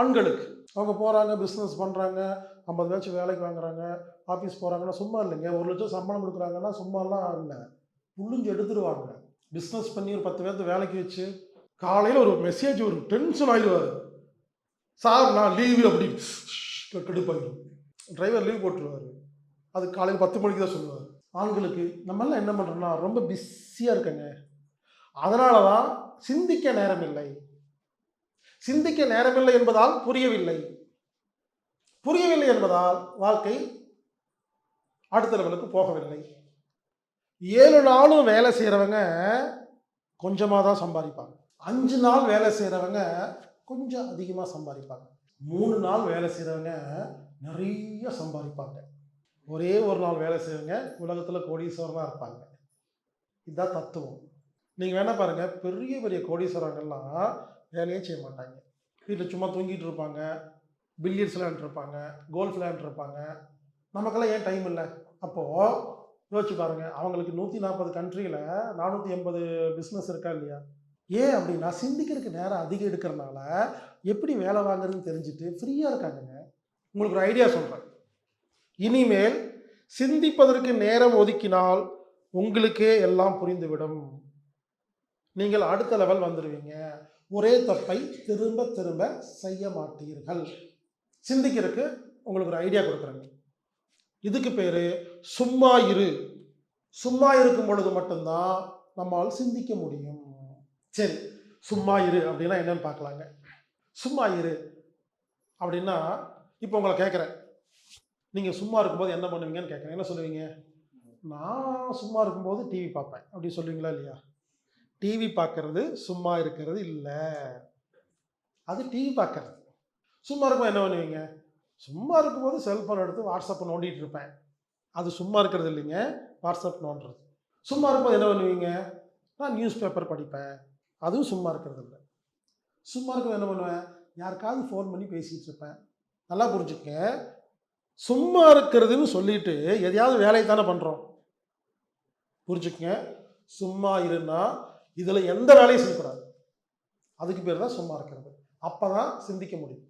ஆண்களுக்கு அவங்க போகிறாங்க, பிஸ்னஸ் பண்ணுறாங்க, 50 பேச்சு வேலைக்கு வாங்குறாங்க, ஆஃபீஸ் போகிறாங்கன்னா சும்மா இல்லைங்க. 1,00,000 சம்பளம் கொடுக்குறாங்கன்னா சும்மாலாம் இல்லை, புழிஞ்சு எடுத்துருவாங்க. பிஸ்னஸ் பண்ணி ஒரு 10 பேர்த்து வேலைக்கு வச்சு காலையில் ஒரு மெசேஜ் ஒரு டென்ஷன் ஆகிடுவார். சார் நான் லீவு அப்படி கடுப்பாகிடும். Driver leave போட்டுருவார். அது காலையில் 10 மணிக்கு தான் சொல்லுவார். ஆண்களுக்கு நம்மெல்லாம் என்ன பண்ணுறோம்னா ரொம்ப பிஸியாக இருக்கங்க, அதனால தான் சிந்திக்க நேரமில்லை. சிந்திக்க நேரமில்லை என்பதால் புரியவில்லை, புரியவில்லை என்பதால் வாழ்க்கை அடுத்த லெவலுக்கு போகவில்லை. 7 நாளும் வேலை செய்கிறவங்க கொஞ்சமாக தான் சம்பாதிப்பாங்க. 5 நாள் வேலை செய்கிறவங்க கொஞ்சம் அதிகமாக சம்பாதிப்பாங்க. 3 நாள் வேலை செய்கிறவங்க நிறைய சம்பாதிப்பாங்க. ஒரே ஒரு நாள் வேலை செய்கிறவங்க உலகத்தில் கோடீஸ்வரனாக இருப்பாங்க. இதுதான் தத்துவம். நீங்கள் வேணால் பாருங்கள், பெரிய பெரிய கோடீஸ்வரங்கள்லாம் வேலையே செய்ய மாட்டாங்க. வீட்டில் சும்மா தூங்கிட்டு இருப்பாங்க, பில்லியர்ஸ் விளையாண்டுருப்பாங்க, கோல்ஃப் விளையாண்டுருப்பாங்க. நமக்கெல்லாம் ஏன் டைம் இல்லை? அப்போது யோசிச்சு பாருங்கள், அவங்களுக்கு 140 கண்ட்ரியில் 480 பிஸ்னஸ் இருக்கா இல்லையா? ஏன் அப்படின்னா சிந்திக்கிறதுக்கு நேரம் அதிகம் எடுக்கிறனால எப்படி வேலை வாங்குறதுன்னு தெரிஞ்சுட்டு ஃப்ரீயாக இருக்காங்கங்க. உங்களுக்கு ஒரு ஐடியா சொல்கிறேன். இனிமேல் சிந்திப்பதற்கு நேரம் ஒதுக்கினால் உங்களுக்கே எல்லாம் புரிந்துவிடும். நீங்கள் அடுத்த லெவல் வந்துடுவீங்க. ஒரே தப்பை திரும்ப திரும்ப செய்ய மாட்டீர்கள். சிந்திக்கிறதுக்கு உங்களுக்கு ஒரு ஐடியா கொடுக்குறேங்க. இதுக்கு பேர் சும்மா இரு. சும்மா இருக்கும் பொழுது மட்டும்தான் நம்மால் சிந்திக்க முடியும். சரி, சும்மா இரு அப்படின்னா என்னன்னு பார்க்கலாங்க. சும்மா இரு அப்படின்னா இப்போ உங்களை கேட்குறேன், நீங்கள் சும்மா இருக்கும்போது என்ன பண்ணுவீங்கன்னு கேட்குறேன். என்ன சொல்லுவீங்க? நான் சும்மா இருக்கும்போது டிவி பார்ப்பேன் அப்படி சொல்லுவீங்களா இல்லையா? டிவி பார்க்கறது சும்மா இருக்கிறது இல்லை, அது டிவி பார்க்கறது. சும்மா இருக்கும்போது என்ன பண்ணுவீங்க? சும்மா இருக்கும்போது செல்ஃபோன் எடுத்து வாட்ஸ்அப்பை நோண்டிகிட்டு இருப்பேன், அது சும்மா இருக்கிறது இல்லைங்க, வாட்ஸ்அப் நோண்டுறது. சும்மா இருக்கும்போது என்ன பண்ணுவீங்க? நான் நியூஸ் பேப்பர் படிப்பேன், அதுவும் சும்மா இருக்கிறது இல்லை. சும்மா இருக்கும்போது என்ன பண்ணுவேன்? யாருக்காவது ஃபோன் பண்ணி பேசிகிட்டு இருப்பேன். நல்லா புரிஞ்சுக்க, சும்மா இருக்கிறதுன்னு சொல்லிட்டு எதையாவது வேலையை தானே பண்ணுறோம். புரிஞ்சுக்கங்க, சும்மா இருந்தா இதில் எந்த வேலையும் செய்யக்கூடாது. அதுக்கு பேர் தான் சும்மா இருக்கிறது. அப்போ தான் சிந்திக்க முடியும்.